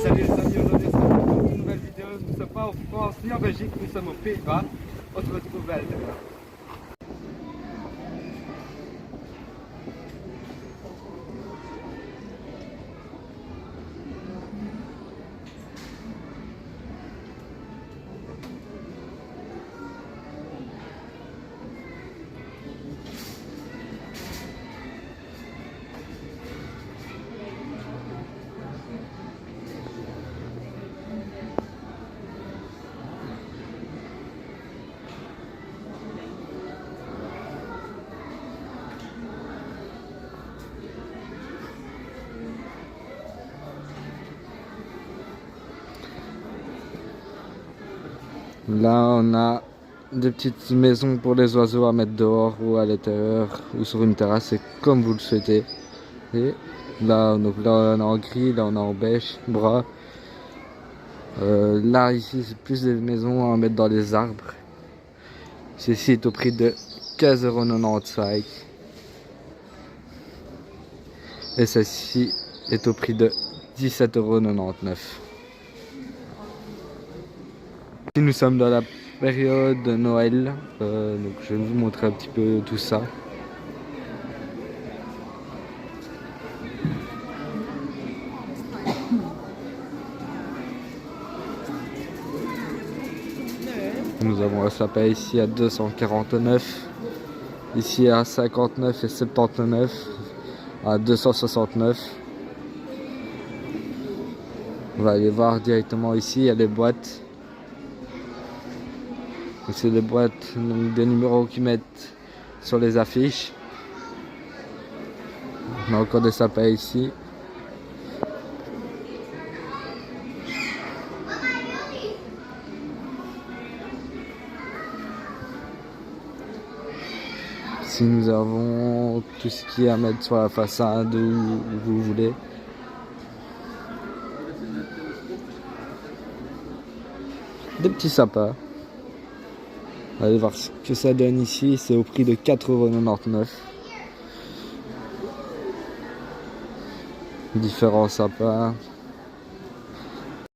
Salut les amis, aujourd'hui on se retrouve pour une nouvelle vidéo. Nous ne sommes pas en France ni en Belgique, nous sommes aux Pays-Bas. On se retrouve à l'intérieur. Là, on a des petites maisons pour les oiseaux à mettre dehors ou à l'intérieur ou sur une terrasse, c'est comme vous le souhaitez. Et là, donc là, on est en gris, là, on est en beige, bras. Là, ici, c'est plus des maisons à mettre dans les arbres. Ceci est au prix de 15,95 €. Et celle-ci est au prix de 17,99 €. Nous sommes dans la période de Noël, donc je vais vous montrer un petit peu tout ça. Nous avons un sapin ici à 249, ici à 59 et 79, à 269. On va aller voir directement ici, il y a les boîtes. C'est les boîtes, donc des numéros qu'ils mettent sur les affiches. On a encore des sapins ici. Ici nous avons tout ce qui est à mettre sur la façade où vous voulez. Des petits sapins. Allez voir ce que ça donne ici, c'est au prix de 4,99 €. Différents sapins.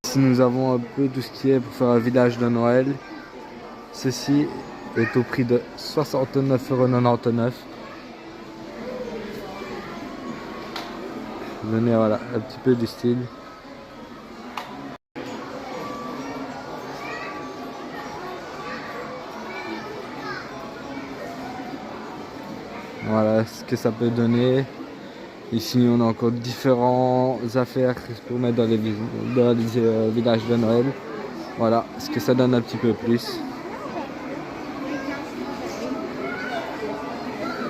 Ici nous avons un peu tout ce qui est pour faire un village de Noël. Ceci est au prix de 69,99 €. Venez, voilà, un petit peu du style. Voilà ce que ça peut donner. Ici on a encore différentes affaires pour mettre dans les villages de Noël. Voilà ce que ça donne un petit peu plus.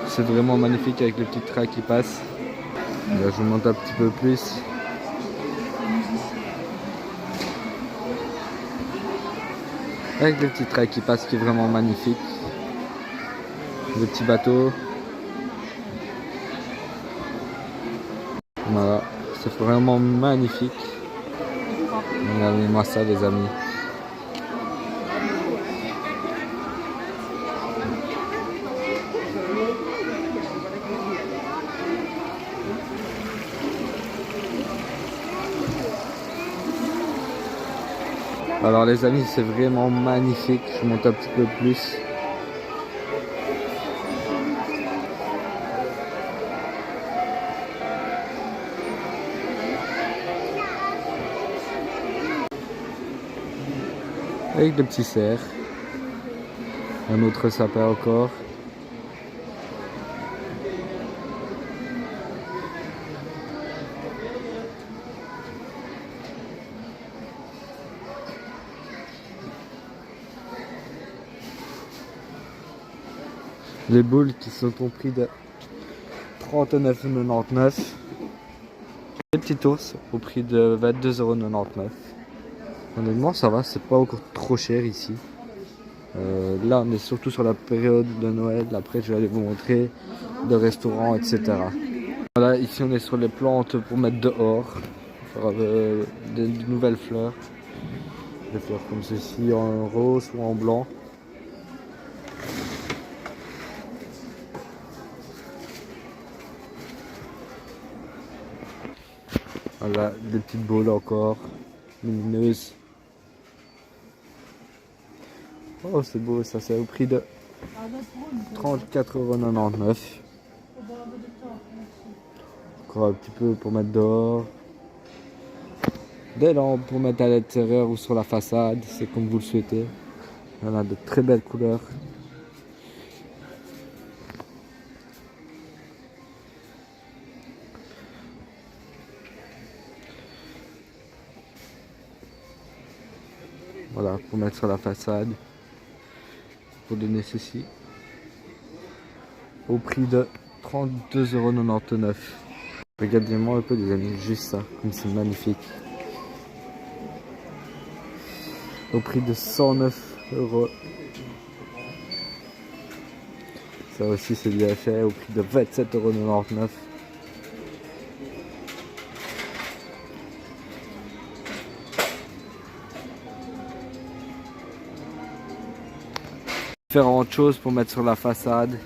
C'est vraiment magnifique avec le petit train qui passe. Là, je vous montre un petit peu plus. Avec le petit train qui passe qui est vraiment magnifique. Le petit bateau. Voilà, c'est vraiment magnifique. Regardez-moi ça les amis. Alors les amis, c'est vraiment magnifique. Je monte un petit peu plus. Avec des petits cerfs. Un autre sapin encore. Les boules qui sont au prix de 39,99 €. Les petits ours au prix de 22,99 €. Honnêtement ça va, c'est pas encore trop cher ici. Là on est surtout sur la période de Noël. Après je vais aller vous montrer de restaurants, etc. Voilà, ici on est sur les plantes pour mettre dehors. Faire de nouvelles fleurs. Des fleurs comme ceci en rose ou en blanc. Voilà, des petites boules encore. lumineuse. Oh, c'est beau, ça c'est au prix de 34,99 €. Encore un petit peu pour mettre dehors. Des lampes pour mettre à l'intérieur ou sur la façade, c'est comme vous le souhaitez. Il y en a de très belles couleurs. Voilà, pour mettre sur la façade. Pour donner ceci. Au prix de 32,99 €. Regardez-moi un peu les amis, juste ça, comme c'est magnifique. Au prix de 109 €. Ça aussi c'est bien fait, au prix de 27,99 €. Différentes choses pour mettre sur la façade.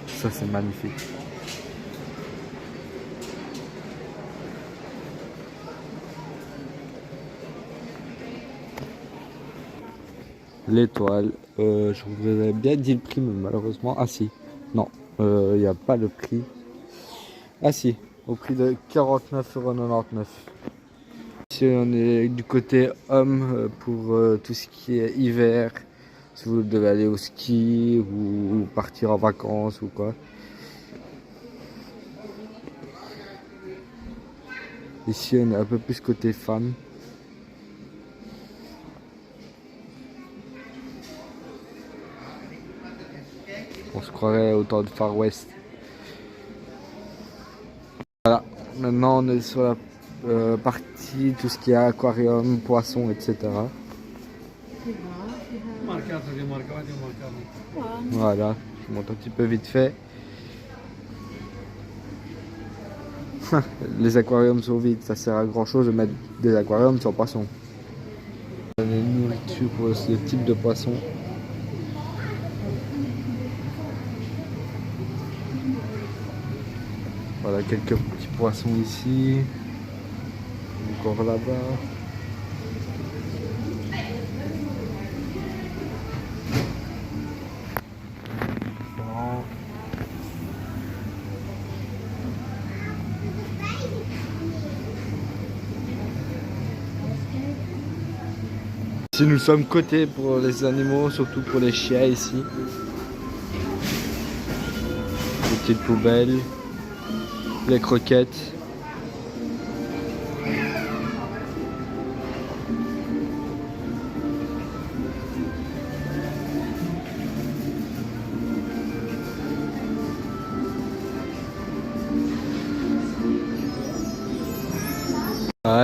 Ça c'est magnifique. L'étoile, je vous aurais bien dit le prix, mais malheureusement, ah si, non, il n'y a pas le prix. Ah si, au prix de 49,99 €. Ici on est du côté homme pour tout ce qui est hiver, si vous devez aller au ski ou partir en vacances ou quoi. Ici on est un peu plus côté femme. On se croirait au temps de Far West. Voilà, maintenant on est sur la partie, tout ce qui est aquarium, poissons, etc. Voilà, je monte un petit peu vite fait. Les aquariums sont vides, ça sert à grand chose de mettre des aquariums sans poissons. Les nourritures pour ce type de poisson. Voilà quelques petits poissons ici. Encore là-bas. Ici nous sommes cotés pour les animaux, surtout pour les chiens ici. Les petites poubelles, les croquettes.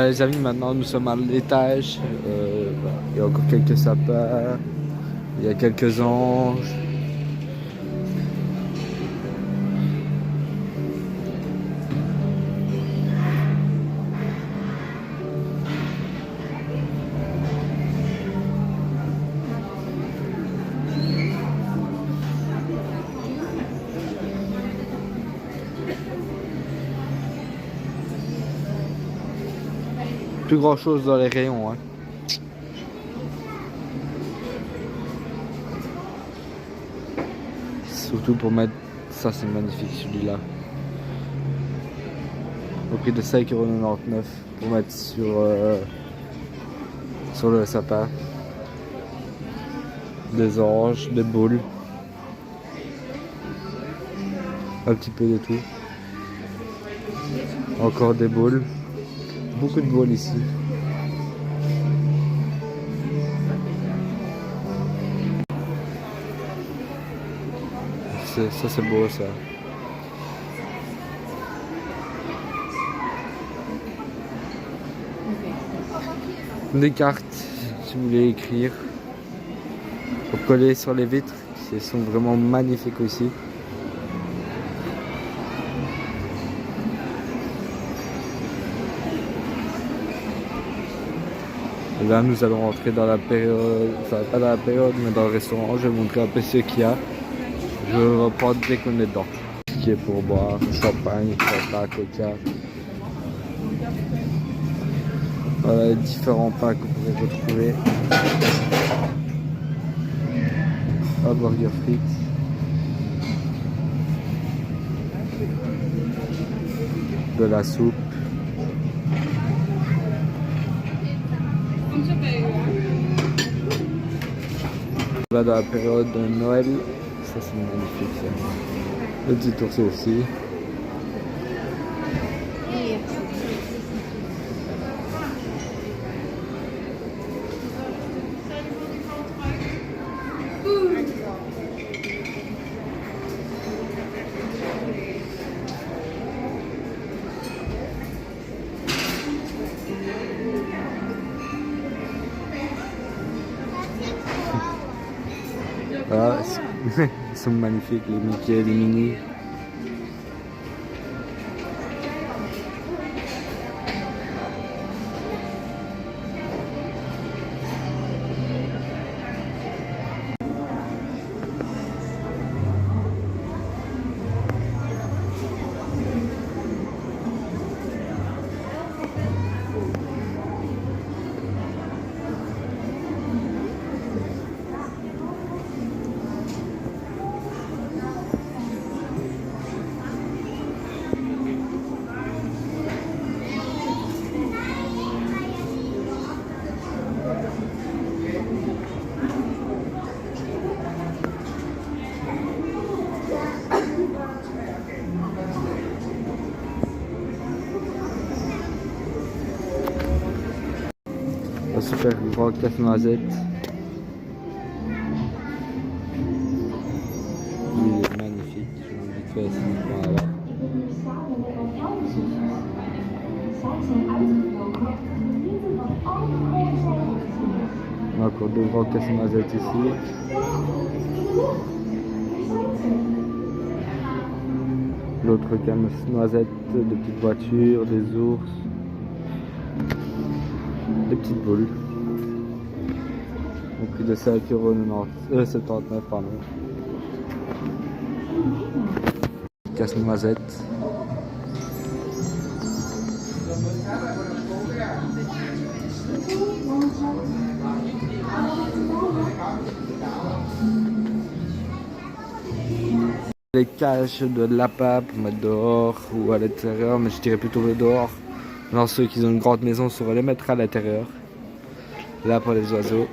Les amis, maintenant nous sommes à l'étage. Il y a encore quelques sapins, il y a quelques anges. Plus grand chose dans les rayons, hein. Surtout pour mettre, ça c'est magnifique celui-là. Au prix de 5,99 € pour mettre sur le sapin. Des anges, des boules. Un petit peu de tout. Encore des boules. Beaucoup de boules ici. Ça c'est beau ça. Des cartes si vous voulez écrire. Pour coller sur les vitres. Elles sont vraiment magnifiques aussi. Et là nous allons rentrer dans la période, enfin pas dans la période mais dans le restaurant. Je vais vous montrer un peu ce qu'il y a. Je vais reprendre dès qu'on est dedans. Ce qui est pour boire, champagne, Fanta, Coca. Voilà les différents pains que vous pouvez retrouver. Un burger frites. De la soupe. Là dans la période de Noël, ça c'est magnifique ça. Le petit ours aussi. Voilà, ils sont magnifiques les Mickey et les Minnie. Un super grand casse-noisette. Lui il est magnifique, je vous vite fait ici. Voilà. On a encore deux grands casse-noisettes ici. L'autre casse-noisette de petites voitures, des ours. Des petites boules au prix de 5,79 €, pardon. Casse-noisette. Les cages de lapin pour mettre dehors ou à l'intérieur, mais je dirais plutôt dehors. Alors ceux qui ont une grande maison sauraient les mettre à l'intérieur. Là pour les oiseaux.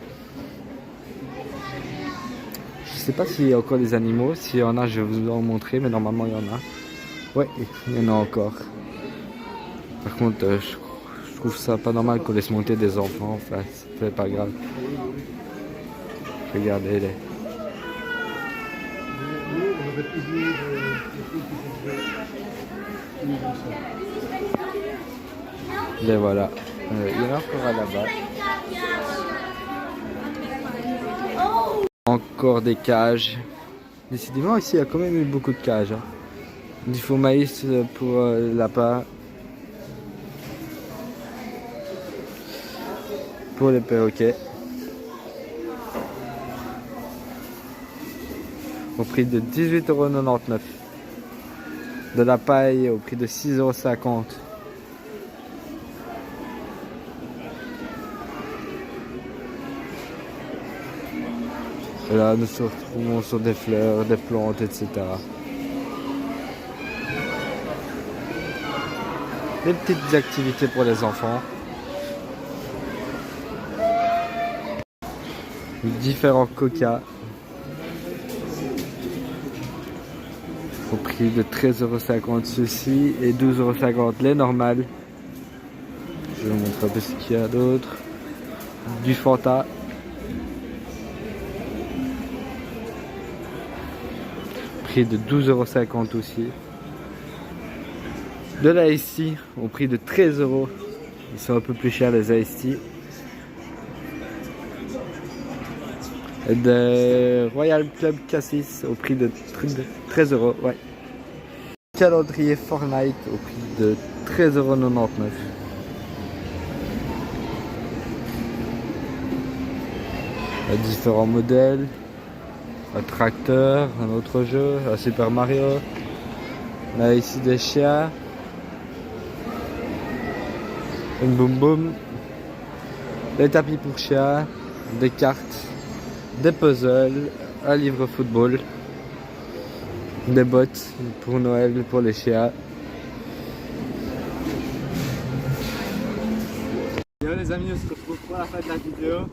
Je sais pas s'il y a encore des animaux. S'il y en a, je vais vous en montrer, mais normalement il y en a. Ouais, il y en a encore. Par contre, je trouve ça pas normal qu'on laisse monter des enfants. Enfin, c'est pas grave. Regardez-les. Les voilà. Il y en a encore là-bas. Encore des cages. Décidément, ici, il y a quand même eu beaucoup de cages. Hein. Du faux maïs pour lapin. Pour les perroquets. Au prix de 18,99 €. De la paille au prix de 6,50 €. Et là, nous nous retrouvons sur des fleurs, des plantes, etc. Des petites activités pour les enfants. Différents coca. Au prix de 13,50 € ceux-ci et 12,50 € les normales. Je vais vous montrer un peu ce qu'il y a d'autre. Du Fanta. Prix de 12,50 € aussi. De l'Ice Tea au prix de 13 €. Ils sont un peu plus chers les Ice Tea. Et de Royal Club Cassis au prix de 13 €. Ouais. Calendrier Fortnite au prix de 13,99 €. différents modèles, un tracteur, un autre jeu, un Super Mario. On a ici des chiens, une boum boum, des tapis pour chiens, des cartes, des puzzles, un livre football, des bottes pour Noël pour les chiens. Yo les amis, on se retrouve pour la fin de la vidéo.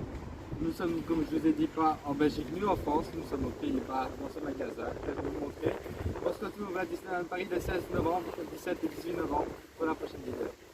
Nous sommes, comme je vous ai dit, pas en Belgique ni en France, nous sommes aux Pays-Bas dans ce magasin. Je vais vous montrer. On se retrouve à Disneyland Paris le 16 novembre, le 17 et 18 novembre pour la prochaine vidéo.